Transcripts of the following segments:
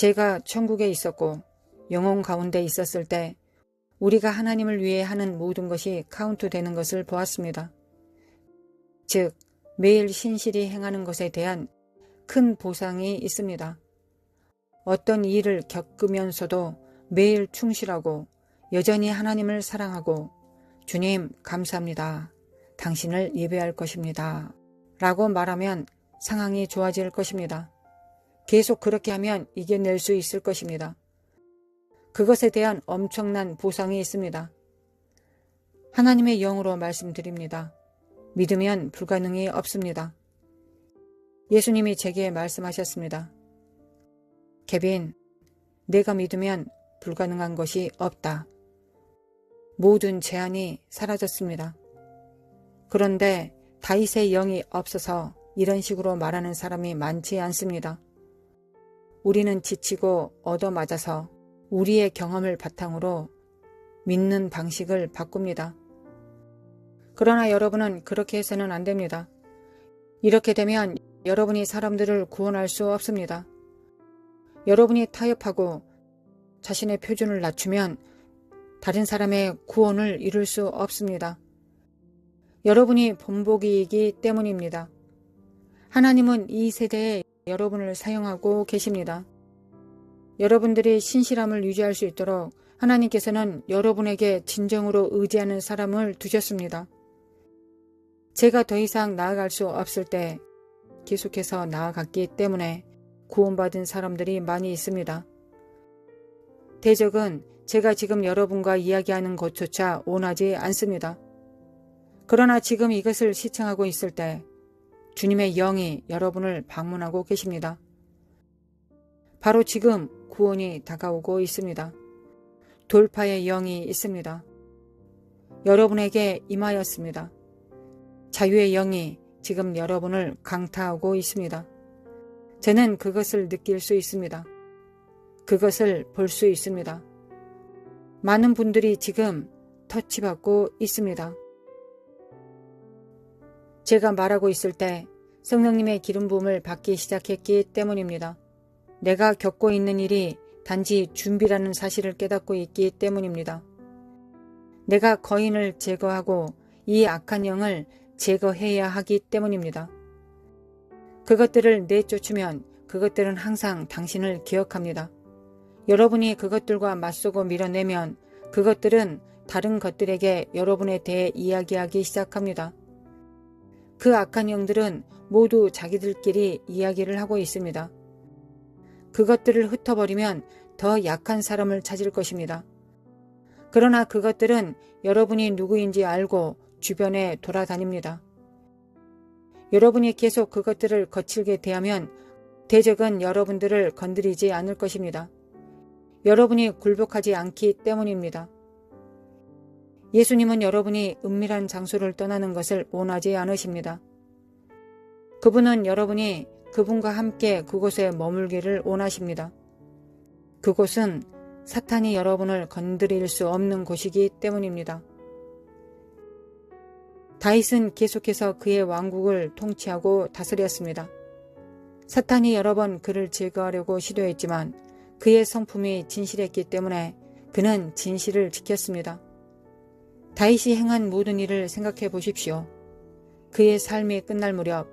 제가 천국에 있었고 영혼 가운데 있었을 때 우리가 하나님을 위해 하는 모든 것이 카운트되는 것을 보았습니다. 즉, 매일 신실히 행하는 것에 대한 큰 보상이 있습니다. 어떤 일을 겪으면서도 매일 충실하고 여전히 하나님을 사랑하고 주님 감사합니다. 당신을 예배할 것입니다. 라고 말하면 상황이 좋아질 것입니다. 계속 그렇게 하면 이겨낼 수 있을 것입니다. 그것에 대한 엄청난 보상이 있습니다. 하나님의 영으로 말씀드립니다. 믿으면 불가능이 없습니다. 예수님이 제게 말씀하셨습니다. 케빈, 내가 믿으면 불가능한 것이 없다. 모든 제한이 사라졌습니다. 그런데 다윗의 영이 없어서 이런 식으로 말하는 사람이 많지 않습니다. 우리는 지치고 얻어맞아서 우리의 경험을 바탕으로 믿는 방식을 바꿉니다. 그러나 여러분은 그렇게 해서는 안 됩니다. 이렇게 되면 여러분이 사람들을 구원할 수 없습니다. 여러분이 타협하고 자신의 표준을 낮추면 다른 사람의 구원을 이룰 수 없습니다. 여러분이 본보기이기 때문입니다. 하나님은 이 세대에 여러분을 사용하고 계십니다. 여러분들이 신실함을 유지할 수 있도록 하나님께서는 여러분에게 진정으로 의지하는 사람을 두셨습니다. 제가 더 이상 나아갈 수 없을 때 계속해서 나아갔기 때문에 구원받은 사람들이 많이 있습니다. 대적은 제가 지금 여러분과 이야기하는 것조차 원하지 않습니다. 그러나 지금 이것을 시청하고 있을 때 주님의 영이 여러분을 방문하고 계십니다. 바로 지금 구원이 다가오고 있습니다. 돌파의 영이 있습니다. 여러분에게 임하였습니다. 자유의 영이 지금 여러분을 강타하고 있습니다. 저는 그것을 느낄 수 있습니다. 그것을 볼 수 있습니다. 많은 분들이 지금 터치받고 있습니다. 제가 말하고 있을 때 성령님의 기름 부음을 받기 시작했기 때문입니다. 내가 겪고 있는 일이 단지 준비라는 사실을 깨닫고 있기 때문입니다. 내가 거인을 제거하고 이 악한 영을 제거해야 하기 때문입니다. 그것들을 내쫓으면 그것들은 항상 당신을 기억합니다. 여러분이 그것들과 맞서고 밀어내면 그것들은 다른 것들에게 여러분에 대해 이야기하기 시작합니다. 그 악한 영들은 모두 자기들끼리 이야기를 하고 있습니다. 그것들을 흩어버리면 더 약한 사람을 찾을 것입니다. 그러나 그것들은 여러분이 누구인지 알고 주변에 돌아다닙니다. 여러분이 계속 그것들을 거칠게 대하면 대적은 여러분들을 건드리지 않을 것입니다. 여러분이 굴복하지 않기 때문입니다. 예수님은 여러분이 은밀한 장소를 떠나는 것을 원하지 않으십니다. 그분은 여러분이 그분과 함께 그곳에 머물기를 원하십니다. 그곳은 사탄이 여러분을 건드릴 수 없는 곳이기 때문입니다. 다윗은 계속해서 그의 왕국을 통치하고 다스렸습니다. 사탄이 여러 번 그를 제거하려고 시도했지만 그의 성품이 진실했기 때문에 그는 진실을 지켰습니다. 다윗이 행한 모든 일을 생각해 보십시오. 그의 삶이 끝날 무렵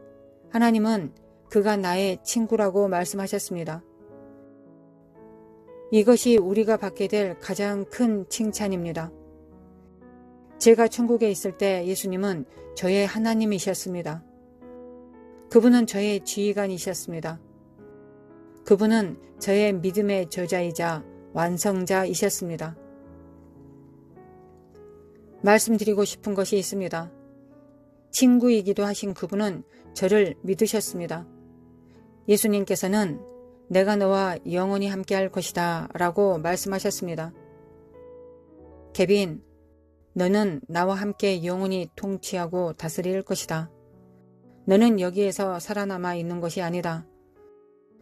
하나님은 그가 나의 친구라고 말씀하셨습니다. 이것이 우리가 받게 될 가장 큰 칭찬입니다. 제가 천국에 있을 때 예수님은 저의 하나님이셨습니다. 그분은 저의 지휘관이셨습니다. 그분은 저의 믿음의 저자이자 완성자이셨습니다. 말씀드리고 싶은 것이 있습니다. 친구이기도 하신 그분은 저를 믿으셨습니다. 예수님께서는 내가 너와 영원히 함께할 것이다 라고 말씀하셨습니다. 케빈, 너는 나와 함께 영원히 통치하고 다스릴 것이다. 너는 여기에서 살아남아 있는 것이 아니다.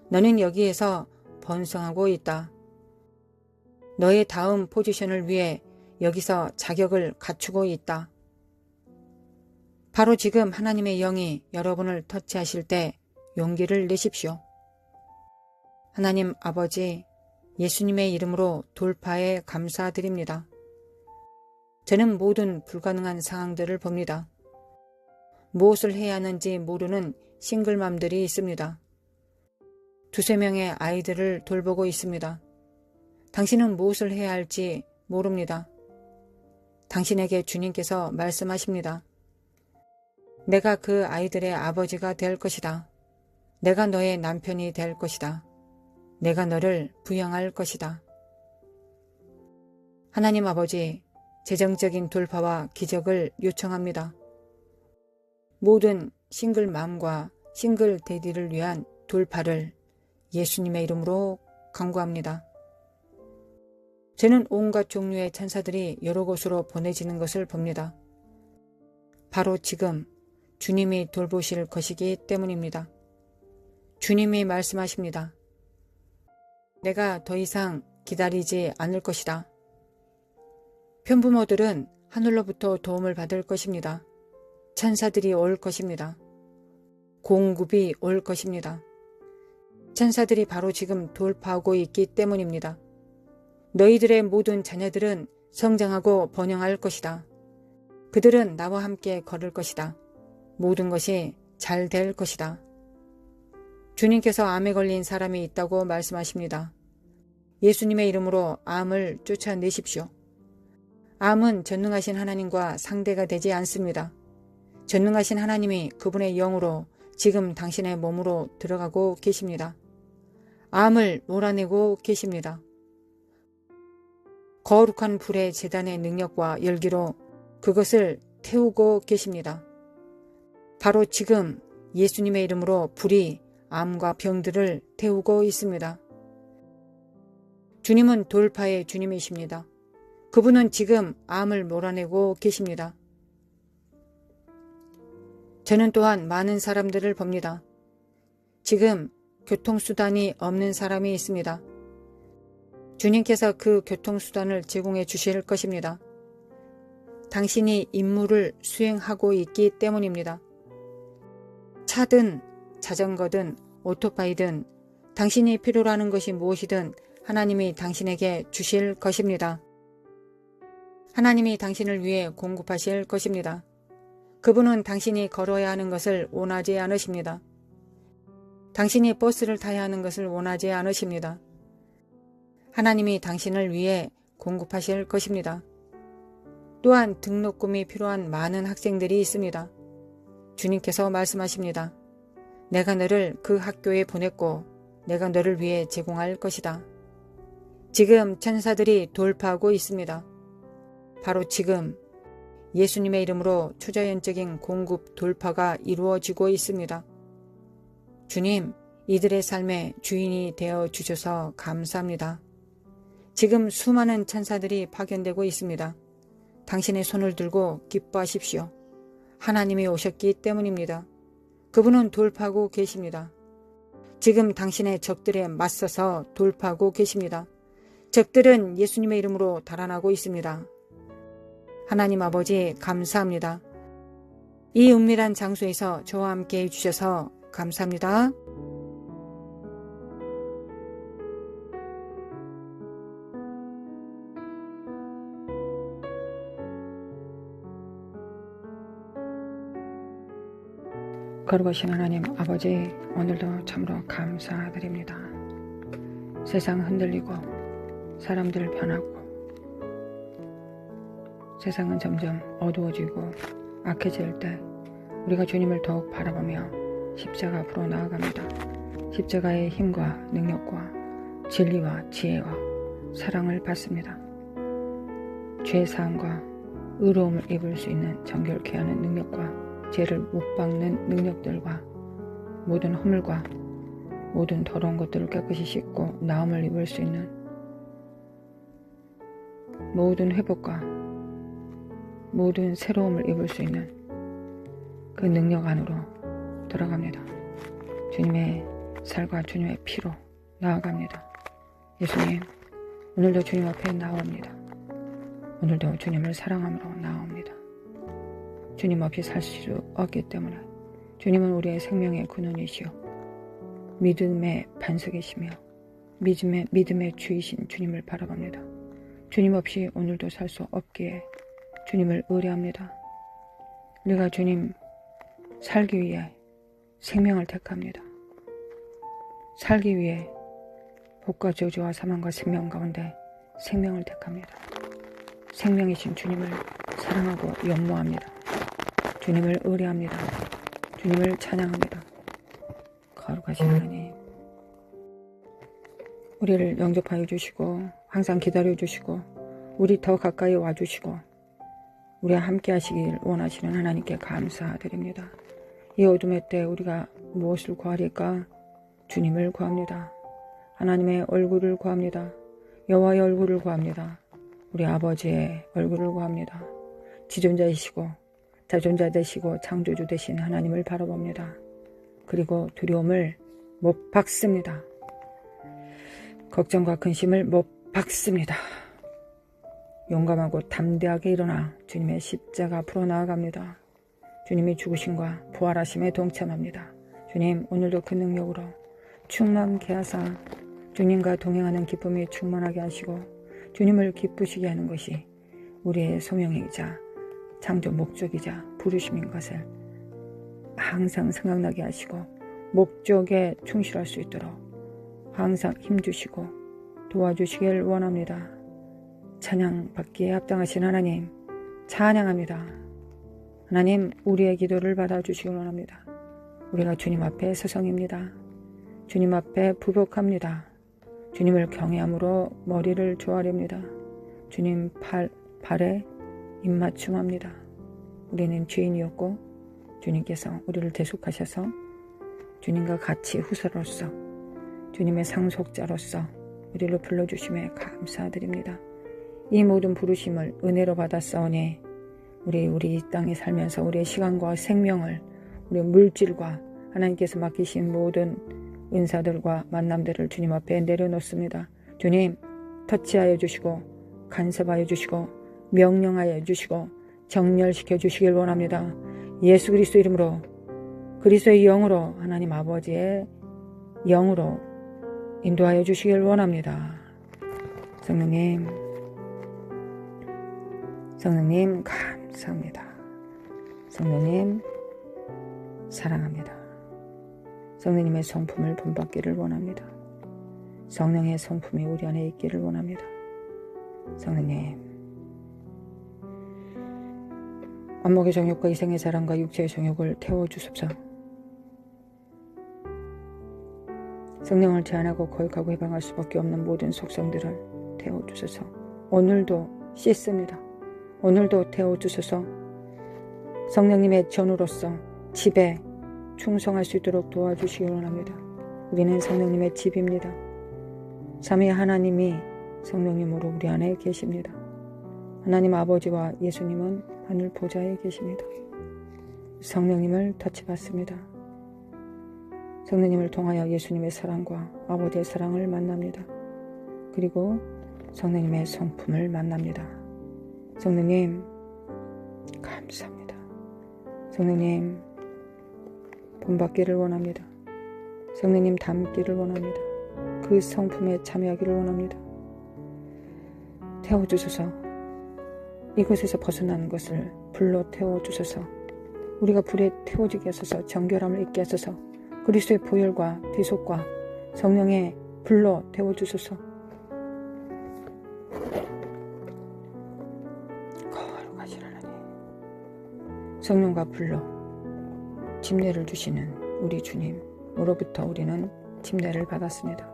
너는 여기에서 번성하고 있다. 너의 다음 포지션을 위해 여기서 자격을 갖추고 있다. 바로 지금 하나님의 영이 여러분을 터치하실 때 용기를 내십시오. 하나님 아버지, 예수님의 이름으로 돌파에 감사드립니다. 저는 모든 불가능한 상황들을 봅니다. 무엇을 해야 하는지 모르는 싱글맘들이 있습니다. 두세 명의 아이들을 돌보고 있습니다. 당신은 무엇을 해야 할지 모릅니다. 당신에게 주님께서 말씀하십니다. 내가 그 아이들의 아버지가 될 것이다. 내가 너의 남편이 될 것이다. 내가 너를 부양할 것이다. 하나님 아버지, 재정적인 돌파와 기적을 요청합니다. 모든 싱글맘과 싱글데디를 위한 돌파를 예수님의 이름으로 간구합니다. 저는 온갖 종류의 천사들이 여러 곳으로 보내지는 것을 봅니다. 바로 지금 주님이 돌보실 것이기 때문입니다. 주님이 말씀하십니다. 내가 더 이상 기다리지 않을 것이다. 편부모들은 하늘로부터 도움을 받을 것입니다. 천사들이 올 것입니다. 공급이 올 것입니다. 천사들이 바로 지금 돌파하고 있기 때문입니다. 너희들의 모든 자녀들은 성장하고 번영할 것이다. 그들은 나와 함께 걸을 것이다. 모든 것이 잘 될 것이다. 주님께서 암에 걸린 사람이 있다고 말씀하십니다. 예수님의 이름으로 암을 쫓아내십시오. 암은 전능하신 하나님과 상대가 되지 않습니다. 전능하신 하나님이 그분의 영으로 지금 당신의 몸으로 들어가고 계십니다. 암을 몰아내고 계십니다. 거룩한 불의 제단의 능력과 열기로 그것을 태우고 계십니다. 바로 지금 예수님의 이름으로 불이 암과 병들을 태우고 있습니다. 주님은 돌파의 주님이십니다. 그분은 지금 암을 몰아내고 계십니다. 저는 또한 많은 사람들을 봅니다. 지금 교통수단이 없는 사람이 있습니다. 주님께서 그 교통수단을 제공해 주실 것입니다. 당신이 임무를 수행하고 있기 때문입니다. 차든 자전거든 오토바이든 당신이 필요로 하는 것이 무엇이든 하나님이 당신에게 주실 것입니다. 하나님이 당신을 위해 공급하실 것입니다. 그분은 당신이 걸어야 하는 것을 원하지 않으십니다. 당신이 버스를 타야 하는 것을 원하지 않으십니다. 하나님이 당신을 위해 공급하실 것입니다. 또한 등록금이 필요한 많은 학생들이 있습니다. 주님께서 말씀하십니다. 내가 너를 그 학교에 보냈고 내가 너를 위해 제공할 것이다. 지금 천사들이 돌파하고 있습니다. 바로 지금 예수님의 이름으로 초자연적인 공급 돌파가 이루어지고 있습니다. 주님, 이들의 삶의 주인이 되어 주셔서 감사합니다. 지금 수많은 천사들이 파견되고 있습니다. 당신의 손을 들고 기뻐하십시오. 하나님이 오셨기 때문입니다. 그분은 돌파하고 계십니다. 지금 당신의 적들에 맞서서 돌파하고 계십니다. 적들은 예수님의 이름으로 달아나고 있습니다. 하나님 아버지 감사합니다. 이 은밀한 장소에서 저와 함께 해주셔서 감사합니다. 거룩하신 하나님 아버지, 오늘도 참으로 감사드립니다. 세상 흔들리고 사람들 변하고 세상은 점점 어두워지고 악해질 때 우리가 주님을 더욱 바라보며 십자가 앞으로 나아갑니다. 십자가의 힘과 능력과 진리와 지혜와 사랑을 받습니다. 죄사함과 의로움을 입을 수 있는 정결케 하는 능력과 죄를 못 박는 능력들과 모든 허물과 모든 더러운 것들을 깨끗이 씻고 나음을 입을 수 있는 모든 회복과 모든 새로움을 입을 수 있는 그 능력 안으로 들어갑니다. 주님의 살과 주님의 피로 나아갑니다. 예수님, 오늘도 주님 앞에 나옵니다. 오늘도 주님을 사랑함으로 나옵니다. 주님 없이 살 수 없기 때문에 주님은 우리의 생명의 근원이시요 믿음의 반석이시며 믿음의 주이신 주님을 바라봅니다. 주님 없이 오늘도 살 수 없기에 주님을 의뢰합니다. 우리가 주님 살기 위해 생명을 택합니다. 살기 위해 복과 저주와 사망과 생명 가운데 생명을 택합니다. 생명이신 주님을 사랑하고 연모합니다. 주님을 의뢰합니다. 주님을 찬양합니다. 거룩하신 하나님, 우리를 영접하여 주시고 항상 기다려 주시고 우리 더 가까이 와주시고 우리와 함께 하시길 원하시는 하나님께 감사드립니다. 이 어둠의 때 우리가 무엇을 구하리까? 주님을 구합니다. 하나님의 얼굴을 구합니다. 여호와의 얼굴을 구합니다. 우리 아버지의 얼굴을 구합니다. 지존자이시고 자존자 되시고 창조주 되신 하나님을 바라봅니다. 그리고 두려움을 못 박습니다. 걱정과 근심을 못 박습니다. 용감하고 담대하게 일어나 주님의 십자가 앞으로 나아갑니다. 주님이 죽으심과 부활하심에 동참합니다. 주님, 오늘도 그 능력으로 충만케 하사 주님과 동행하는 기쁨이 충만하게 하시고 주님을 기쁘시게 하는 것이 우리의 소명이자 창조 목적이자 부르심인 것을 항상 생각나게 하시고 목적에 충실할 수 있도록 항상 힘주시고 도와주시길 원합니다. 찬양받기에 합당하신 하나님 찬양합니다. 하나님, 우리의 기도를 받아주시길 원합니다. 우리가 주님 앞에 서성입니다. 주님 앞에 부복합니다. 주님을 경외함으로 머리를 조아립니다. 주님 발에 입맞춤합니다. 우리는 죄인이었고 주님께서 우리를 대속하셔서 주님과 같이 후사로서 주님의 상속자로서 우리를 불러주심에 감사드립니다. 이 모든 부르심을 은혜로 받았사오니 우리 이 땅에 살면서 우리의 시간과 생명을 우리의 물질과 하나님께서 맡기신 모든 은사들과 만남들을 주님 앞에 내려놓습니다. 주님, 터치하여 주시고 간섭하여 주시고 명령하여 주시고 정렬시켜 주시길 원합니다. 예수 그리스도 이름으로 그리스도의 영으로 하나님 아버지의 영으로 인도하여 주시길 원합니다. 성령님 감사합니다. 성령님 사랑합니다. 성령님의 성품을 본받기를 원합니다. 성령의 성품이 우리 안에 있기를 원합니다. 성령님, 안목의 정욕과 이생의 사랑과 육체의 정욕을 태워주십사. 성령을 제한하고 거역하고 해방할 수밖에 없는 모든 속성들을 태워주소서. 오늘도 씻습니다. 오늘도 태워주소서. 성령님의 전우로서 집에 충성할 수 있도록 도와주시기 원합니다. 우리는 성령님의 집입니다. 삼위 하나님이 성령님으로 우리 안에 계십니다. 하나님 아버지와 예수님은 하늘 보좌에 계십니다. 성령님을 터치받습니다. 성령님을 통하여 예수님의 사랑과 아버지의 사랑을 만납니다. 그리고 성령님의 성품을 만납니다. 성령님 감사합니다. 성령님 본받기를 원합니다. 성령님 닮기를 원합니다. 그 성품에 참여하기를 원합니다. 태워주소서. 이곳에서 벗어나는 것을 불로 태워주소서. 우리가 불에 태워지게 하소서. 정결함을 잊게 하소서. 그리스도의 보혈과 대속과 성령의 불로 태워주소서. 거룩하신 하나님, 성령과 불로 침례를 주시는 우리 주님으로부터 우리는 침례를 받았습니다.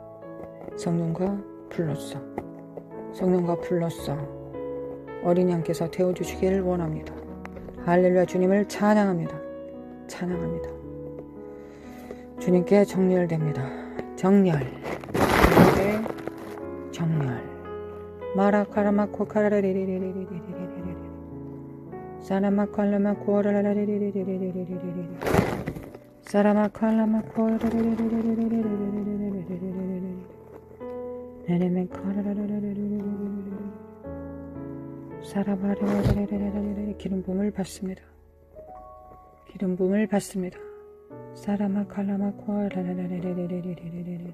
성령과 불로써 어린 양께서 태워주시기를 원합니다. 할렐루야. 주님을 찬양합니다. 주님께 정렬됩니다. 정렬 마라카라마코 카라리리리리리리리리리리 사라마칼라마코 라라리리리리리리리리 사라마칼라마코 라라리리리리리리리리리리리리리리리 네네메카라라라리리리리리리리 사라바리리리리리리리 기름 부음을 받습니다. 사라마칼라마코 라라리리리리리리리리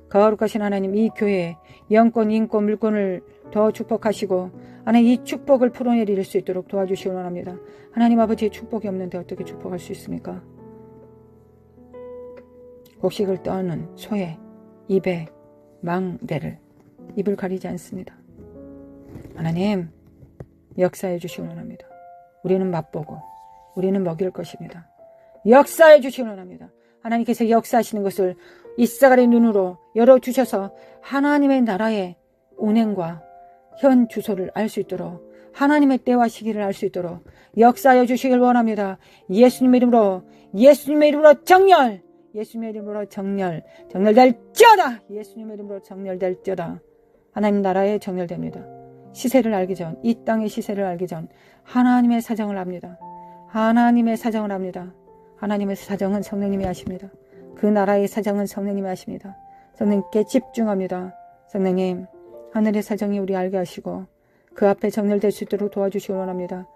거룩하신 하나님, 이 교회 영권, 인권, 물권을 더 축복하시고 하나님 이 축복을 풀어내릴 수 있도록 도와주시기 원합니다. 하나님 아버지의 축복이 없는데 어떻게 축복할 수 있습니까? 곡식을 떠는 소의 입에 망대를 입을 가리지 않습니다. 하나님 역사해 주시기 원합니다. 우리는 맛보고 우리는 먹일 것입니다. 역사해 주시기 원합니다. 하나님께서 역사하시는 것을 이사갈의 눈으로 열어주셔서 하나님의 나라의 운행과 현 주소를 알 수 있도록 하나님의 때와 시기를 알 수 있도록 역사하여 주시길 원합니다. 예수님의 이름으로 정렬, 예수님의 이름으로 정렬될지어다. 예수님의 이름으로 정렬될지어다. 하나님 나라에 정렬됩니다. 시세를 알기 전, 이 땅의 시세를 알기 전 하나님의 사정을 압니다. 하나님의 사정을 압니다. 하나님의 사정은 성령님이 하십니다. 그 나라의 사정은 성령님이 하십니다. 성령님께 집중합니다. 성령님, 하늘의 사정이 우리 알게 하시고 그 앞에 정렬될 수 있도록 도와주시기 원합니다.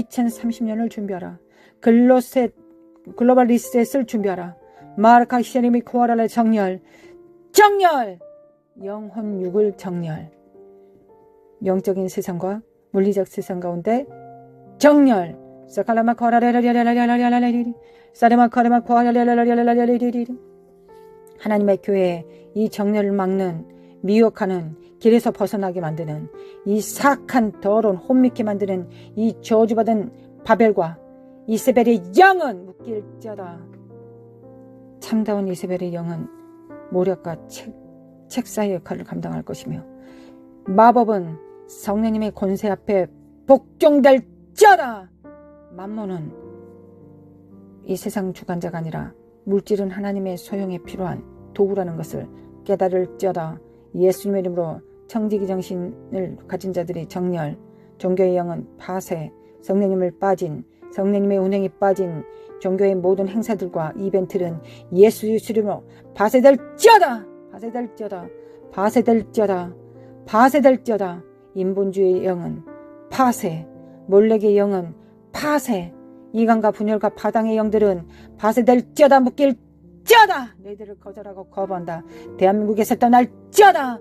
2030년을 준비하라. 글로벌 리셋을 준비하라. 마르카시아님이 코아라의 정렬, 영혼 육을 정렬, 영적인 세상과 물리적 세상 가운데 정렬. 하나님의 교회에 이 정렬을 막는, 미혹하는, 길에서 벗어나게 만드는, 이 사악한 더러운 혼미케 만드는 이 저주받은 바벨과 이세벨의 영은 묶일지어다. 참다운 이세벨의 영은 모략과 책사의 역할을 감당할 것이며 마법은 성령님의 권세 앞에 복종될지어다. 만몬은 이 세상 주관자가 아니라 물질은 하나님의 소용에 필요한 도구라는 것을 깨달을지어다. 예수님의 이름으로 청지기 정신을 가진 자들이 정렬, 종교의 영은 파쇄, 성령님을 빠진, 성령님의 운행이 빠진 종교의 모든 행사들과 이벤트는 예수 이름으로 파쇄될지어다. 파쇄될지어다. 파쇄될지어다. 파쇄될지어다. 인본주의의 영은 파쇄, 몰렉의 영은 파쇄, 이간과 분열과 파당의 영들은 파쇄될지어다. 묶일지어다. 너희들을 거절하고 거부한다. 대한민국에서 떠날지어다.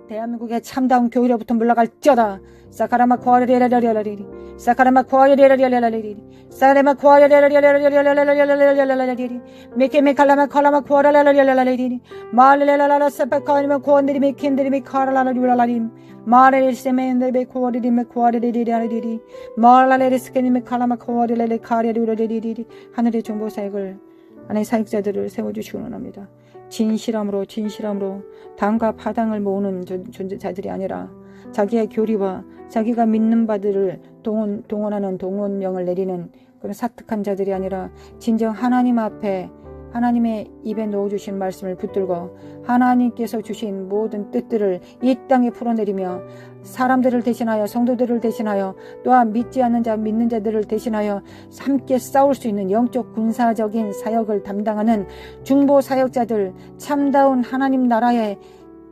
대한민국의 참다운 교회로부터 물러갈지어다. 사카라마 코아리리리리리리리 사카라마 코아리리리리리리리 사카라마 코아리리리리리리리리리리리리리리 메케메칼라마 콜라마 코아리리리리리리리 말레라라라 사파카니마 코안드리메 켄드리메 카라라리라라림 마레리세메인데베 코아리리메 코아리리리리리리 말라레스케니메 칼라마 코아리레레 카리리리리리리 하늘의 정보 사역을 하나의 사역자들을 세워주시기 원합니다. 진실함으로 당과 파당을 모으는 존재자들이 아니라 자기의 교리와 자기가 믿는 바들을 동원하는 동원령을 내리는 그런 사특한 자들이 아니라 진정 하나님 앞에 하나님의 입에 넣어주신 말씀을 붙들고 하나님께서 주신 모든 뜻들을 이 땅에 풀어내리며 사람들을 대신하여 성도들을 대신하여 또한 믿지 않는 자 믿는 자들을 대신하여 함께 싸울 수 있는 영적 군사적인 사역을 담당하는 중보 사역자들, 참다운 하나님 나라의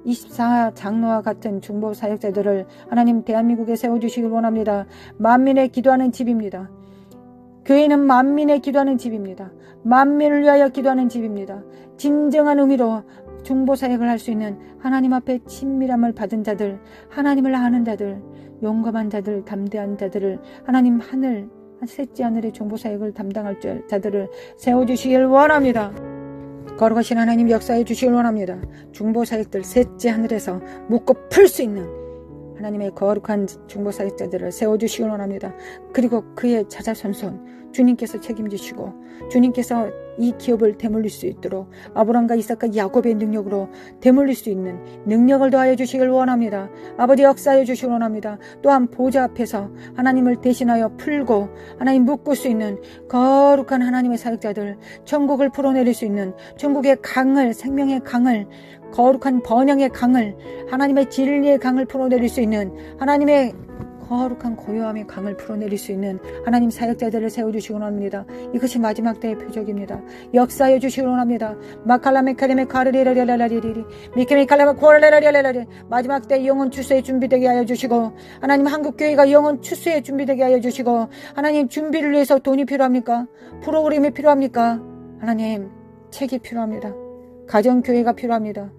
24장로와 같은 중보 사역자들을 하나님 대한민국에 세워주시길 원합니다. 만민의 기도하는 집입니다. 교회는 만민의 기도하는 집입니다. 만민을 위하여 기도하는 집입니다. 진정한 의미로 중보 사역을 할 수 있는 하나님 앞에 친밀함을 받은 자들, 하나님을 아는 자들, 용감한 자들, 담대한 자들을 하나님 셋째 하늘의 중보 사역을 담당할 자들을 세워주시길 원합니다. 거룩하신 하나님 역사해 주시길 원합니다. 중보 사역들 셋째 하늘에서 묻고 풀 수 있는 하나님의 거룩한 중보 사역자들을 세워주시길 원합니다. 그리고 그의 자자손손 주님께서 책임지시고 주님께서 이 기업을 되물릴 수 있도록 아브라함과 이삭과 야곱의 능력으로 되물릴 수 있는 능력을 더하여 주시길 원합니다. 아버지 역사해 주시길 원합니다. 또한 보좌 앞에서 하나님을 대신하여 풀고 하나님 묶을 수 있는 거룩한 하나님의 사역자들, 천국을 풀어내릴 수 있는 천국의 강을, 생명의 강을, 거룩한 번영의 강을, 하나님의 진리의 강을 풀어내릴 수 있는 하나님의 거룩한 고요함의 강을 풀어내릴 수 있는 하나님 사역자들을 세워주시기 원합니다. 이것이 마지막 때의 표적입니다. 역사해 주시기 원합니다. 마칼라메카레메 카르리라리라리리리 미케메칼라메 코라라리라리라리 마지막 때 영혼 추수에 준비되게 하여 주시고 하나님 한국교회가 영혼 추수에 준비되게 하여 주시고 하나님 준비를 위해서 돈이 필요합니까? 프로그램이 필요합니까? 하나님, 책이 필요합니다. 가정교회가 필요합니다.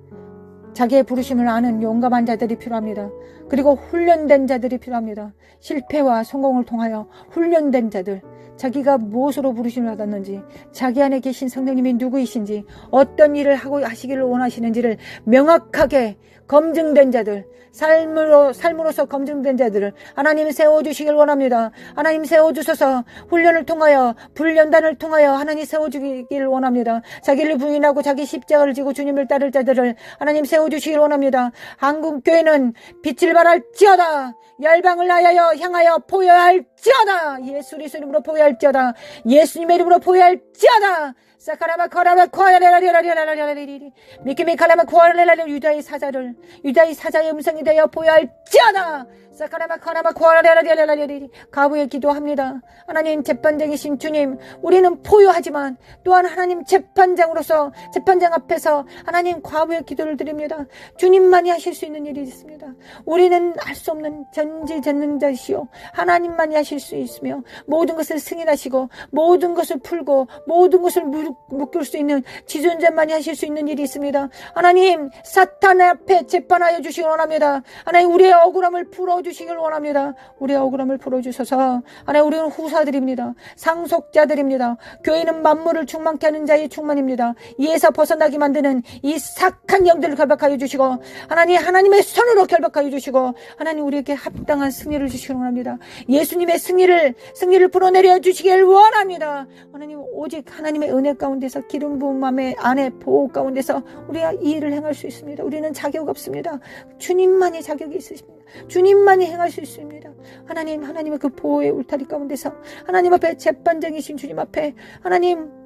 자기의 부르심을 아는 용감한 자들이 필요합니다. 그리고 훈련된 자들이 필요합니다. 실패와 성공을 통하여 훈련된 자들, 자기가 무엇으로 부르심을 받았는지, 자기 안에 계신 성령님이 누구이신지, 어떤 일을 하고 하시기를 원하시는지를 명확하게 검증된 자들, 삶으로서 검증된 자들을 하나님 세워주시길 원합니다. 하나님 세워주셔서 훈련을 통하여, 불련단을 통하여 하나님 세워주길 원합니다. 자기를 부인하고 자기 십자가를 지고 주님을 따를 자들을 하나님 세워주시길 원합니다. 한국교회는 빛을 발할지어다. 열방을 향하여 포효할지어다. 예수 그리스도 이름으로 포효할지어다. 예수님의 이름으로 포효할지어다. 사카라마 코라마 코아라라라라라라라라리리 미키미 칼라마 코아라라라 유다의 사자의 음성이 되어 포효할지어다. 사카라마 카라마 코아라라라라라리리 가부에 기도합니다. 하나님 재판장이신 주님, 우리는 포효하지만 또한 하나님 재판장으로서 재판장 앞에서 하나님 과부의 기도를 드립니다. 주님만이 하실 수 있는 일이 있습니다. 우리는 할 수 없는 전지전능자시오. 하나님만이 하실 수 있으며 모든 것을 승인하시고 모든 것을 풀고 모든 것을 묶을 수 있는 지존자만이 하실 수 있는 일이 있습니다. 하나님, 사탄 앞에 재판하여 주시기 원합니다. 하나님, 우리의 억울함을 풀어주시길 원합니다. 우리의 억울함을 풀어주셔서 하나님, 우리는 후사들입니다. 상속자들입니다. 교회는 만물을 충만케 하는 자의 충만입니다. 이에서 벗어나게 만드는 이 사악한 영들을 결박하여 주시고 하나님의 손으로 결박하여 주시고 하나님, 우리에게 합당한 승리를 주시기 원합니다. 예수님의 승리를 불어내려 주시길 원합니다. 하나님, 오직 하나님의 은혜 가운데서 기름 부음 안에 보호 가운데서 우리가 이 일을 행할 수 있습니다. 우리는 자격 없습니다. 주님만이 자격이 있으십니다. 주님만이 행할 수 있습니다. 하나님의 그 보호의 울타리 가운데서 하나님 앞에 재판장이신 주님 앞에 하나님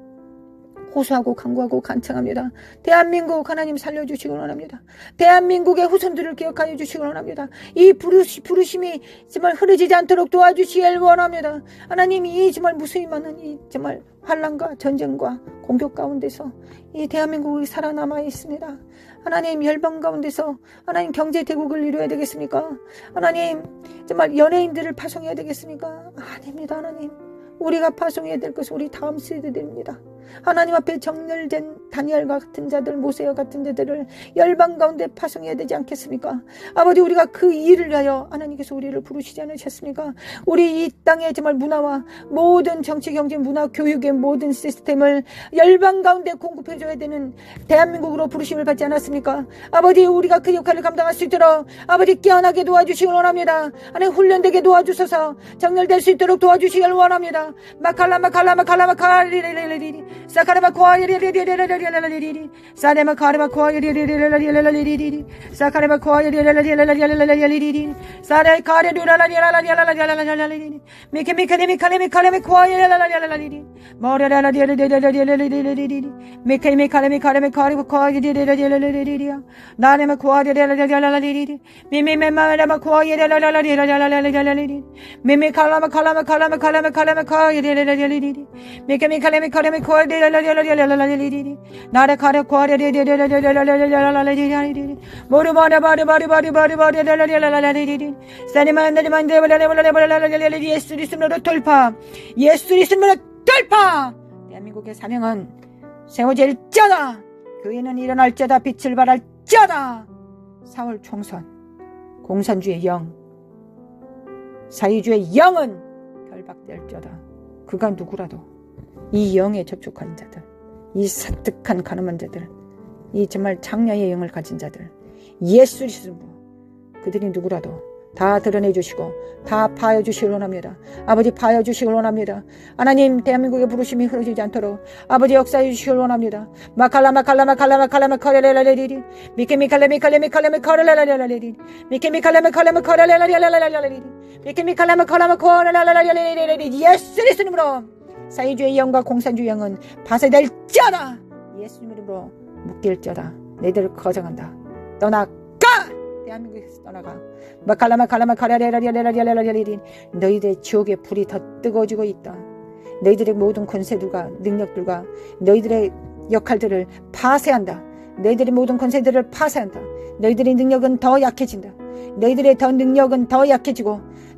호소하고 간구하고 간청합니다. 대한민국 하나님 살려주시기 원합니다. 대한민국의 후손들을 기억하여 주시기 원합니다. 이 부르심이 정말 흐려지지 않도록 도와주시길 원합니다. 하나님, 이 정말 무수히 많은 이 정말 환난과 전쟁과 공격 가운데서 이 대한민국이 살아남아 있습니다. 하나님, 열방 가운데서 하나님 경제 대국을 이루어야 되겠습니까? 하나님, 정말 연예인들을 파송해야 되겠습니까? 아닙니다. 하나님, 우리가 파송해야 될 것은 우리 다음 세대들입니다. 하나님 앞에 정렬된 다니엘과 같은 자들, 모세와 같은 자들을 열방 가운데 파송해야 되지 않겠습니까? 아버지, 우리가 그 일을 위하여 하나님께서 우리를 부르시지 않으셨습니까? 우리 이 땅의 정말 문화와 모든 정치, 경제, 문화, 교육의 모든 시스템을 열방 가운데 공급해줘야 되는 대한민국으로 부르심을 받지 않았습니까? 아버지, 우리가 그 역할을 감당할 수 있도록 아버지 깨어나게 도와주시길 원합니다. 하나님, 훈련되게 도와주셔서 정렬될 수 있도록 도와주시길 원합니다. 마칼라마칼라마칼라마칼리리리리리 사카라마 코아리리리리리리리리리리 사데마 카르마 코아리리리리리리리리리리 사카라마 코아리리리리리리리리리리 사데 카레루라라리라라리라라리라라리라리리 미케미카레미카레미카레미 코아리리라라리라리리 모레라라리라리라리라리리리 미케미카레미카레미 코아리리리리리리리리 나네마 코아리리라라리라라리리 미미메마레마 코아리리라라리라라리라리리 미미칼라마 칼라마 칼라마 칼라마 칼라마 코아리리리리리리 미케미카레미카레미 코아리리라라리라리라리리 나레 카레 코아리리리리리리리리리리리리리 모르바르바르바르바르바르바르라라리라라리리 사니만다리만데바라라라라라라리리 예수 그리스도로 돌파. 예수 그리스도로 돌파. 대한민국의 사명은 세워질지어다. 교회는 일어날지어다. 빛을 발할지어다. 4월 총선, 공산주의 영, 사회주의 영은 결박될지어다. 그가 누구라도 이 영에 접촉한 자들, 이 사특한 가늠한 자들, 이 정말 장녀의 영을 가진 자들, 예수 그리스도 그들이 누구라도 다 드러내 주시고 다 파여 주시길 원합니다. 아버지, 파여 주시길 원합니다. 하나님, 대한민국의 부르심이 흐려지지 않도록 아버지 역사해 주시길 원합니다. 마칼라마칼라마칼라마칼라마칼레레레레리 미케미칼레미칼레미칼레미칼레레레레리 미케미칼레미칼레미칼레레레레리 미케미칼레미칼레미칼레레레레리 예수 그리스도님으로 사회주의 영과 공산주의 영은 파쇄될지어다. 예수님 이름으로 묶일지어다. 너희들을 거정한다. 떠나가. 대한민국에서 떠나가. 마칼라마칼라마칼라레라리라리라리라리리 너희들의 지옥의 불이 더 뜨거워지고 있다. 너희들의 모든 권세들과 능력들과 너희들의 역할들을 파쇄한다. 너희들의 모든 권세들을 파쇄한다. 너희들의 능력은 더 약해진다. 너희들의 능력은 더 약해지고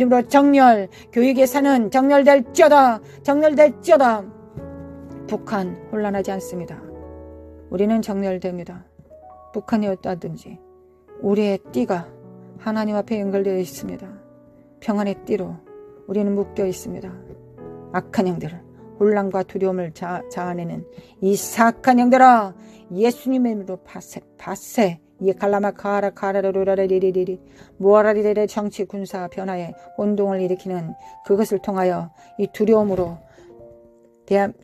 이름으로 정렬, 교육의 산은 정렬될지어다. 정렬될지어다. 북한 혼란하지 않습니다. 우리는 정렬됩니다. 북한이 어떠하든지 우리의 띠가 하나님 앞에 연결되어 있습니다. 평안의 띠로 우리는 묶여 있습니다. 악한 영들, 혼란과 두려움을 자아내는 이 사악한 영들아, 예수님의 이름으로 바세 이 갈라마 카라라라라리리리 모아라리레레 정치 군사 변화에 혼동을 일으키는 그것을 통하여 이 두려움으로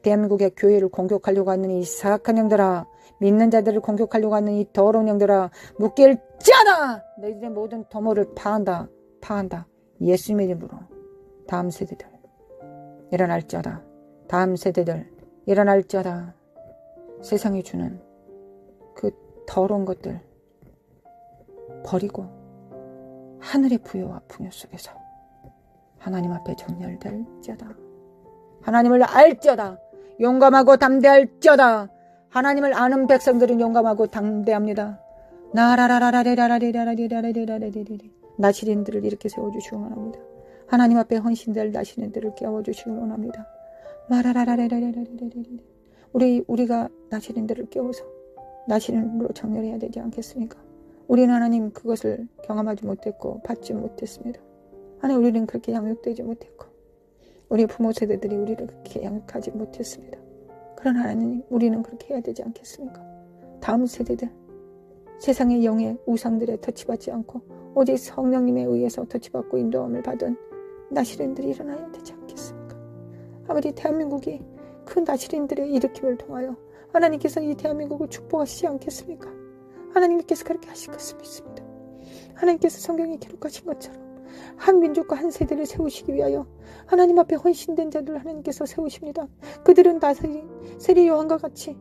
대한민국의 교회를 공격하려고 하는 이 사악한 영들아, 믿는 자들을 공격하려고 하는 이 더러운 영들아, 묶일지어다. 너희들의 모든 도모를 파한다. 예수님의 이름으로 다음 세대들 일어날지어다. 다음 세대들 일어날지어다. 세상이 주는 그 더러운 것들 버리고 하늘의 부여와 풍요 속에서 하나님 앞에 정렬될지어다. 하나님을 알지어다. 용감하고 담대할지어다. 하나님을 아는 백성들은 용감하고 담대합니다. 나라라라라리라라리라라리라라리라라리리 나시린들을 이렇게 세워주시기 원합니다. 하나님 앞에 헌신될 나시린들을 깨워주시기 원합니다. 마라라라라라라리라리리 우리가 나시린들을 깨워서 나시린으로 정렬해야 되지 않겠습니까? 우리는 하나님 그것을 경험하지 못했고 받지 못했습니다. 하나님 우리는 그렇게 양육되지 못했고 우리 부모 세대들이 우리를 그렇게 양육하지 못했습니다. 그러나 하나님 우리는 그렇게 해야 되지 않겠습니까? 다음 세대들 세상의 영의 우상들에 터치받지 않고 오직 성령님에 의해서 터치받고 인도함을 받은 나시린들이 일어나야 되지 않겠습니까? 아버지 대한민국이 그 나시린들의 일으킴을 통하여 하나님께서 이 대한민국을 축복하시지 않겠습니까? 하나님께서 그렇게 하실 것을 믿습니다. 하나님께서 성경에 기록하신 것처럼 한 민족과 한 세대를 세우시기 위하여 하나님 앞에 헌신된 자들을 하나님께서 세우십니다. 그들은 다 세리 요한과 같이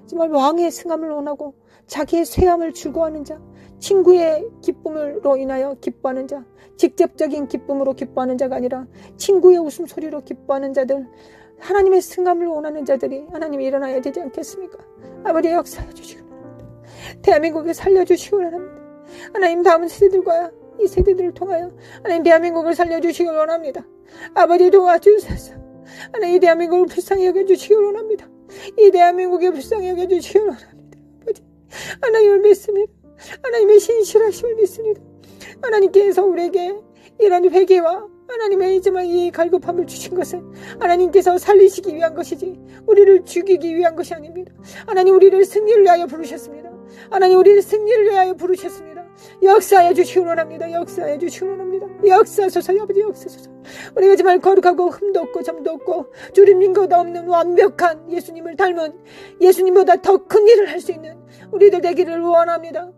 정말 왕의 승함을 원하고 자기의 쇠함을 즐거워하는 자, 친구의 기쁨으로 인하여 기뻐하는 자, 직접적인 기쁨으로 기뻐하는 자가 아니라 친구의 웃음소리로 기뻐하는 자들, 하나님의 승함을 원하는 자들이 하나님이 일어나야 되지 않겠습니까? 아버지 역사해 주시기 바랍니다. 대한민국을 살려주시기 원합니다. 하나님 다음 세대들과 이 세대들을 통하여 하나님 대한민국을 살려주시기 원합니다. 아버지 도와주셔서 하나님 이 대한민국을 불쌍히 여겨주시기 원합니다. 이 대한민국에 불쌍히 여겨주시기 원합니다. 아버지 하나님을 믿습니다. 하나님의 신실하심을 믿습니다. 하나님께서 우리에게 이런 회개와 하나님의 이 갈급함을 주신 것은 하나님께서 살리시기 위한 것이지 우리를 죽이기 위한 것이 아닙니다. 하나님 우리를 승리를 위하여 부르셨습니다. 하나님 우리를 승리를 위하여 부르셨습니다. 역사해 주시기 원합니다. 역사해 주시기 원합니다. 역사소서 아버지 역사소서. 우리가 정말 거룩하고 흠도 없고 점도 없고 주름진 것 없는 완벽한 예수님을 닮은 예수님보다 더 큰 일을 할 수 있는 우리들 되기를 원합니다.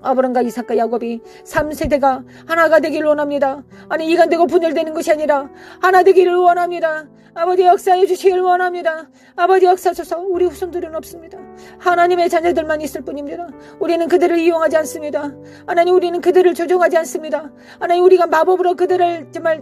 아브람과 이삭과 야곱이 3세대가 하나가 되기를 원합니다. 아니 이간되고 분열되는 것이 아니라 하나 되기를 원합니다. 아버지 역사해 주시기를 원합니다. 아버지 역사하소서. 우리 후손들은 없습니다. 하나님의 자녀들만 있을 뿐입니다. 우리는 그들을 이용하지 않습니다. 하나님 우리는 그들을 조종하지 않습니다. 하나님 우리가 마법으로 그들을 정말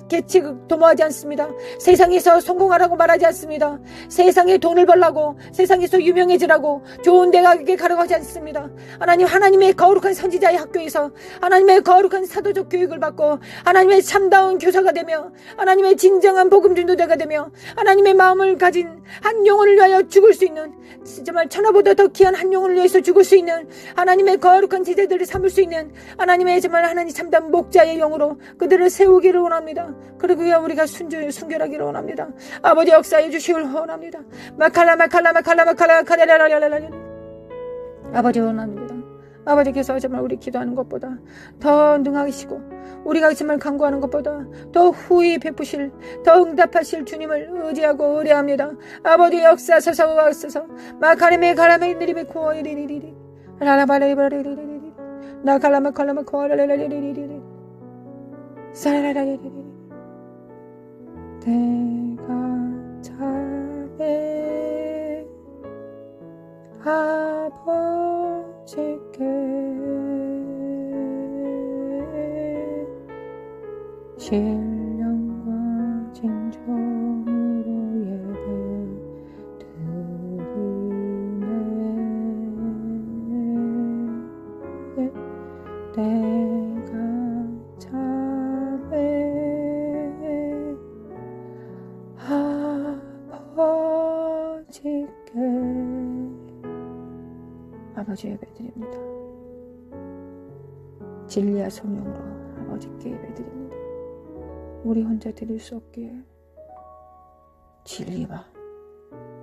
도모하지 않습니다. 세상에서 성공하라고 말하지 않습니다. 세상에 돈을 벌라고 세상에서 유명해지라고 좋은 대학에 가려고 하지 않습니다. 하나님 하나님의 거룩한 선지자의 학교에서 하나님의 거룩한 사도적 교육을 받고 하나님의 참다운 교사가 되며 하나님의 진정한 복음 전도자가 되며 하나님의 마음을 가진 한 영혼을 위하여 죽을 수 있는 정말 천하보다 더 귀한 한 영혼을 위해서 죽을 수 있는 하나님의 거룩한 제자들을 삼을 수 있는 하나님의 정말 하나님 참담 목자의 영으로 그들을 세우기를 원합니다. 그리고 우리가 순결하기를 원합니다. 아버지 역사해 주시기를 원합니다. 마칼라 아버지 원합니다. 아버지께서 정말 우리 기도하는 것보다 더 능하시고 우리가 정말 간구하는 것보다 더 후히 베푸실 더 응답하실 주님을 의지하고 의뢰합니다. 아버지 역사하소서 와소서 마카레메 가라메 느리메 코어리리리리 라라바레바레리리리 나칼라마 칼라마 코어레레리리리 사라라리리리 내가 자네 아버지께 신령과 내가 자매 아버지 예배드립니다. 진리와 성령으로 아버지께 예배드립니다. 우리 혼자 드릴 수 없기에 진리와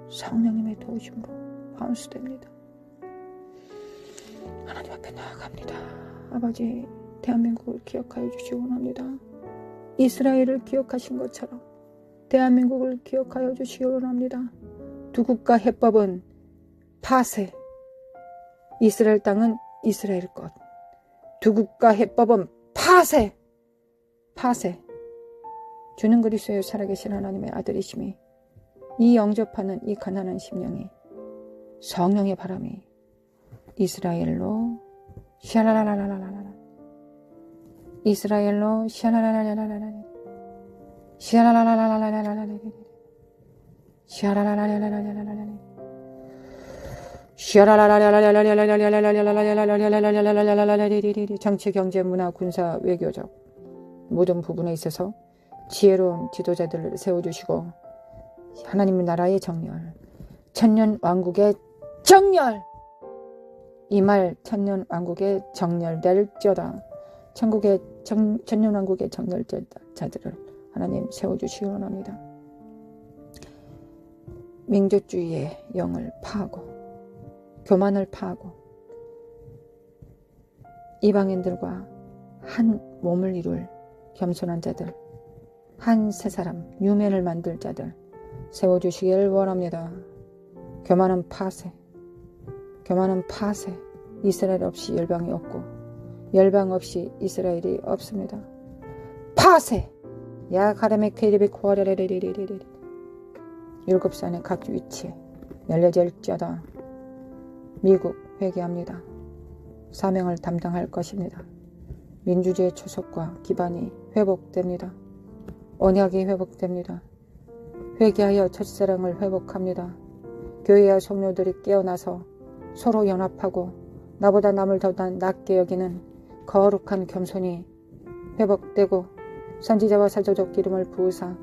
성령님의 도우심으로 반수됩니다. 하나님 앞에 나아갑니다. 아버지, 대한민국을 기억하여 주시기 원합니다. 이스라엘을 기억하신 것처럼 대한민국을 기억하여 주시기 원합니다. 두 국가 해법은 파쇄, 이스라엘 땅은 이스라엘 것. 두 국가 해법은 파쇄. 주는 그리스도의 살아계신 하나님의 아들이심이, 이 영접하는 이 가난한 심령이 성령의 바람이 이스라엘로 샤라라라라라라, 이스라엘로 샤라라라라라라, 샤라라라라라라라라, 샤라라라라라라라라, 정치, 경제, 문화, 군사, 외교적 모든 부분에 있어서 지혜로운 지도자들을 세워주시고 하나님의 나라의 정렬, 천년 왕국의 정렬, 이 말 천년 왕국의 정렬될지어다. 천국의 천년 왕국의 정렬자들을 하나님 세워주시기 원합니다. 민족주의의 영을 파하고 교만을 파하고 이방인들과 한 몸을 이룰 겸손한 자들, 한 세 사람 유면을 만들 자들 세워주시기를 원합니다. 교만은 파쇄, 이스라엘 없이 열방이 없고 열방 없이 이스라엘이 없습니다. 파쇄. 야가람의 케이리비 코아레레레레레레레, 일곱 산의 각 위치에 열려질지어다. 미국 회개합니다. 사명을 담당할 것입니다. 민주주의 초석과 기반이 회복됩니다. 언약이 회복됩니다. 회개하여 첫사랑을 회복합니다. 교회와 성도들이 깨어나서 서로 연합하고 나보다 남을 더 낮게 여기는 거룩한 겸손이 회복되고 선지자와 사도적 기름을 부으사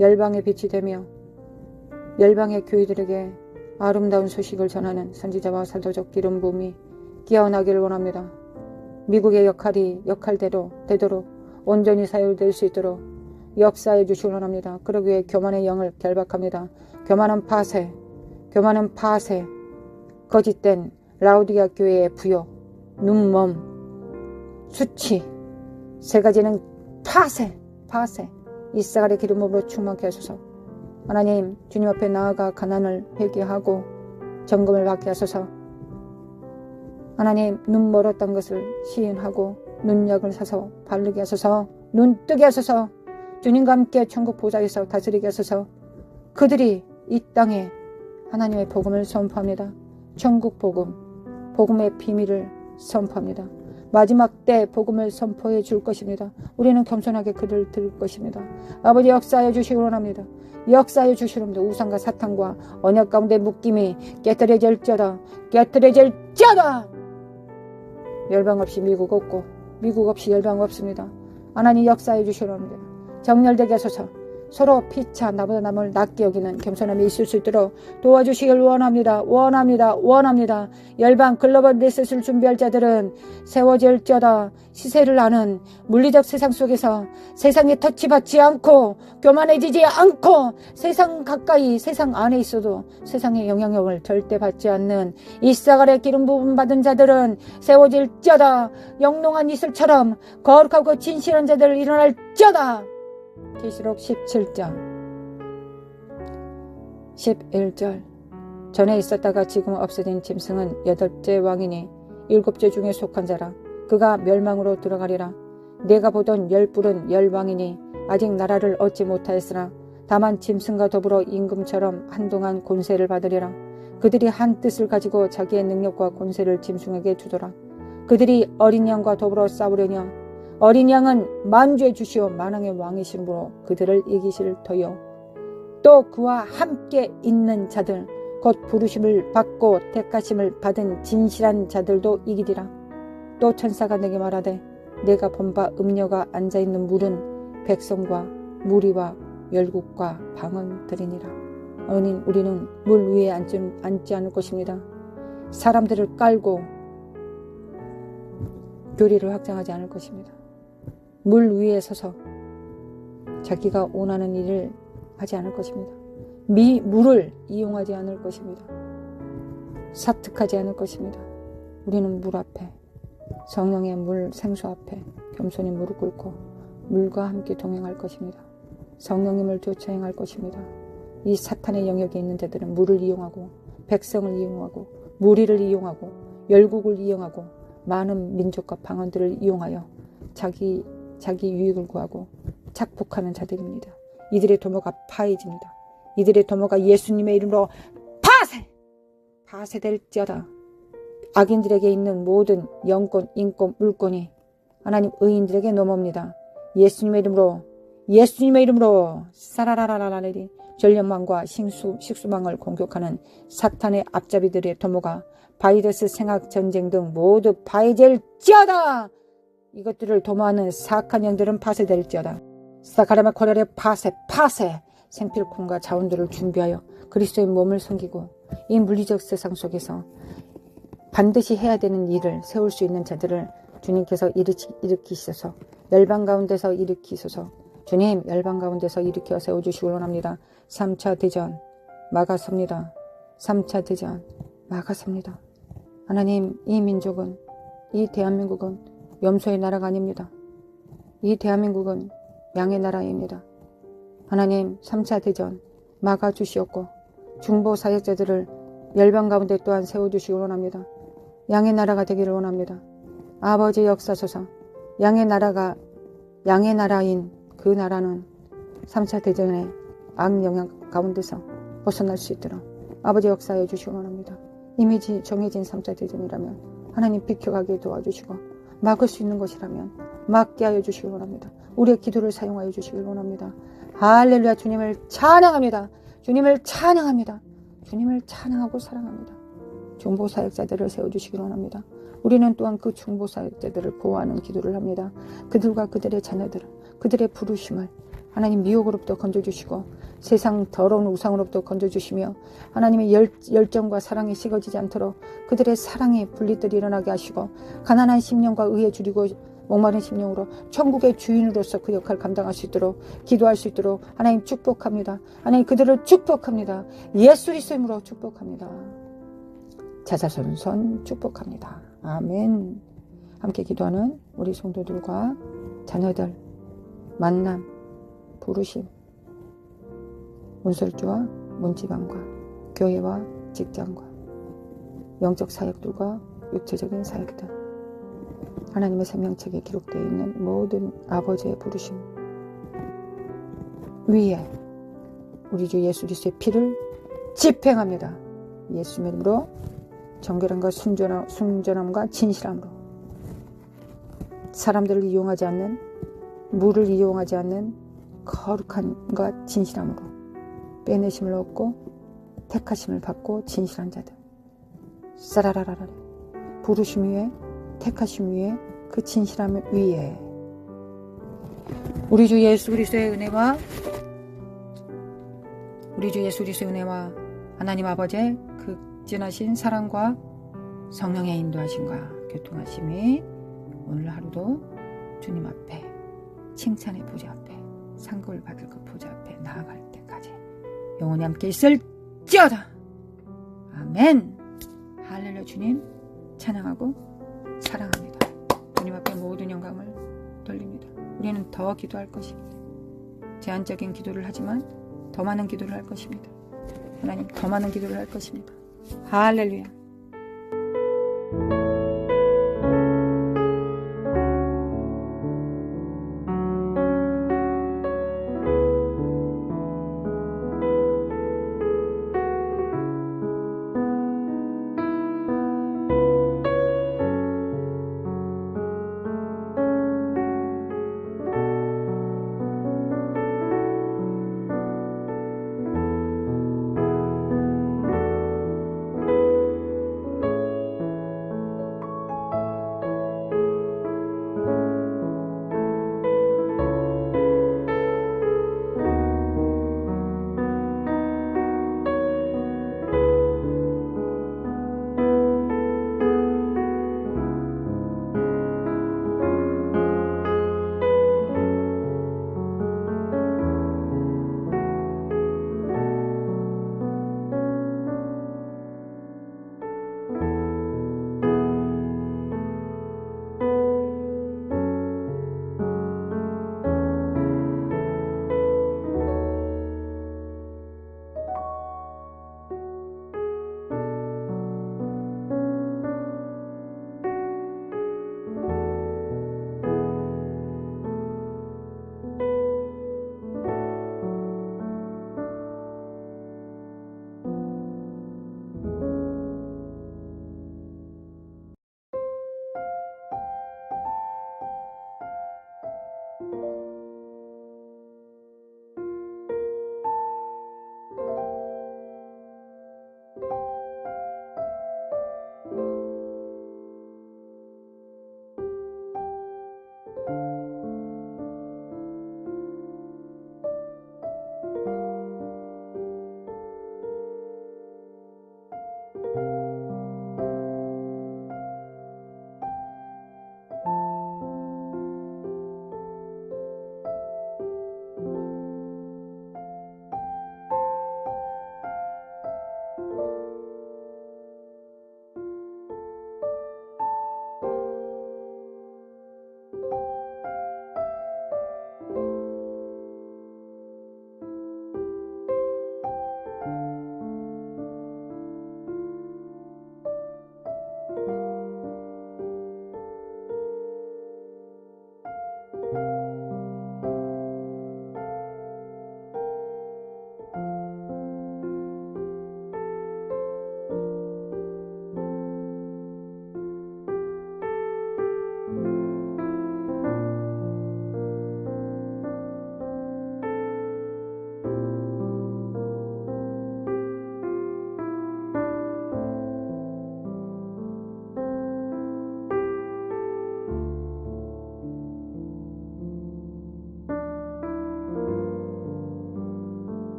열방의 빛이 되며 열방의 교회들에게 아름다운 소식을 전하는 선지자와 사도적 기름 부음이 깨어나기를 원합니다. 미국의 역할이 역할대로 되도록 온전히 사용될 수 있도록 역사해 주시기 원합니다. 그러기 위해 교만의 영을 결박합니다. 교만은 파쇄, 거짓된 라우디아 교회의 부요, 눈먼, 수치, 세 가지는 파쇄. 이사갈의 기름으로 충만케 하소서. 하나님, 주님 앞에 나아가 가난을 회개하고 점검을 받게 하소서. 하나님, 눈 멀었던 것을 시인하고 눈약을 사서 바르게 하소서. 눈 뜨게 하소서. 주님과 함께 천국 보좌에서 다스리게 하소서. 그들이 이 땅에 하나님의 복음을 선포합니다. 천국 복음, 복음의 비밀을 선포합니다. 마지막 때 복음을 선포해 줄 것입니다. 우리는 겸손하게 그를 들을 것입니다. 아버지, 역사하여 주시기 원합니다. 역사하여 주시옵니다. 우상과 사탄과 언약 가운데 묶임이 깨뜨려질지어다. 열방 없이 미국 없고 미국 없이 열방 없습니다. 하나님, 역사해 주시기 원합니다. 정렬되게 하소서. 서로 피차 나보다 남을 낮게 여기는 겸손함이 있을 수 있도록 도와주시길 원합니다. 열방 글로벌 리셋을 준비할 자들은 세워질지어다. 시세를 아는 물리적 세상 속에서 세상에 터치받지 않고 교만해지지 않고 세상 가까이 세상 안에 있어도 세상의 영향력을 절대 받지 않는 이사갈의 기름 부음 받은 자들은 세워질지어다. 영롱한 이슬처럼 거룩하고 진실한 자들 일어날지어다. 계시록 17장 11절. 전에 있었다가 지금 없어진 짐승은 8째 왕이니 7째 중에 속한 자라. 그가 멸망으로 들어가리라. 내가 보던 10뿔은 10왕이니 아직 나라를 얻지 못하였으나 다만 짐승과 더불어 임금처럼 한동안 권세를 받으리라. 그들이 한 뜻을 가지고 자기의 능력과 권세를 짐승에게 주더라. 그들이 어린 양과 더불어 싸우려냐. 어린 양은 만주의 주시오 만왕의 왕이심으로 그들을 이기실 터요. 또 그와 함께 있는 자들 곧 부르심을 받고 택하심을 받은 진실한 자들도 이기리라. 또 천사가 내게 말하되 내가 본 바 음녀가 앉아있는 물은 백성과 무리와 열국과 방언들이니라. 우리는 물 위에 앉지 않을 것입니다. 사람들을 깔고 교리를 확장하지 않을 것입니다. 물 위에 서서 자기가 원하는 일을 하지 않을 것입니다. 물을 이용하지 않을 것입니다. 사특하지 않을 것입니다. 우리는 물 앞에, 성령의 물 생수 앞에 겸손히 무릎 꿇고 물과 함께 동행할 것입니다. 성령님을 쫓아 행할 것입니다. 이 사탄의 영역에 있는 자들은 물을 이용하고 백성을 이용하고 무리를 이용하고 열국을 이용하고 많은 민족과 방언들을 이용하여 자기 유익을 구하고 착복하는 자들입니다. 이들의 도모가 파해집니다. 이들의 도모가 예수님의 이름으로 파쇄될지어다. 악인들에게 있는 모든 영권, 인권, 물권이 하나님 의인들에게 넘어옵니다. 예수님의 이름으로 사라라라라라리 전염망과 식수망을 공격하는 사탄의 앞잡이들의 도모가 바이러스, 생학, 전쟁 등 모두 파해질지어다. 이것들을 도모하는 사악한 영들은 파쇄될지어다. 사카라마 코레레 파쇄 생필품과 자원들을 준비하여 그리스도의 몸을 섬기고 이 물리적 세상 속에서 반드시 해야 되는 일을 세울 수 있는 자들을 주님께서 일으키셔서 열방 가운데서 일으키소서. 주님, 열방 가운데서 일으켜 세워주시기 원합니다. 3차 대전 막아섭니다. 3차 대전 막아섭니다. 하나님, 이 민족은, 이 대한민국은 염소의 나라가 아닙니다. 이 대한민국은 양의 나라입니다. 하나님, 3차 대전 막아주시옵고 중보 사역자들을 열방 가운데 또한 세워주시기 원합니다. 양의 나라가 되기를 원합니다. 아버지 역사소서. 양의 나라인 그 나라는 3차 대전의 악영향 가운데서 벗어날 수 있도록 아버지 역사해 주시기 원합니다. 이미 정해진 3차 대전이라면 하나님 비켜가게 도와주시고 막을 수 있는 것이라면 막게 하여 주시기 원합니다. 우리의 기도를 사용하여 주시기 원합니다. 할렐루야. 주님을 찬양합니다. 주님을 찬양합니다. 주님을 찬양하고 사랑합니다. 중보사역자들을 세워주시기 원합니다. 우리는 또한 그 중보사역자들을 보호하는 기도를 합니다. 그들과 그들의 자녀들을, 그들의 부르심을 하나님 미혹으로부터 건져주시고 세상 더러운 우상으로부터 건져주시며 하나님의 열정과 사랑이 식어지지 않도록 그들의 사랑의 분리들이 일어나게 하시고 가난한 심령과 의에 줄이고 목마른 심령으로 천국의 주인으로서 그 역할을 감당할 수 있도록 기도할 수 있도록 하나님 축복합니다. 하나님 그들을 축복합니다. 예수 그리스도의 이름으로 축복합니다. 자자손손 축복합니다. 아멘. 함께 기도하는 우리 성도들과 자녀들 만남, 부르심, 문설주와 문지방과 교회와 직장과 영적 사역들과 육체적인 사역들 하나님의 생명책에 기록되어 있는 모든 아버지의 부르심 위에 우리 주 예수 그리스도의 피를 집행합니다. 예수님의 이름으로 정결함과 순전함과 진실함으로 사람들을 이용하지 않는 물을 이용하지 않는 거룩함과 진실함으로 빼내심을 얻고 택하심을 받고 진실한 자들 싸라라라라 부르심 위에 택하심 위에 그 진실함 위에 우리 주 예수 그리스도의 은혜와 하나님 아버지의 극진하신 사랑과 성령의 인도하심과 교통하심이 오늘 하루도 주님 앞에 칭찬의 보좌 앞에 상급을 받을 그 보좌 앞에 나아갈 때까지 영원히 함께 있을지어다. 아멘. 할렐루야. 주님 찬양하고 사랑합니다. 주님 앞에 모든 영광을 돌립니다. 우리는 더 기도할 것입니다. 제한적인 기도를 하지만 더 많은 기도를 할 것입니다. 하나님 더 많은 기도를 할 것입니다. 할렐루야.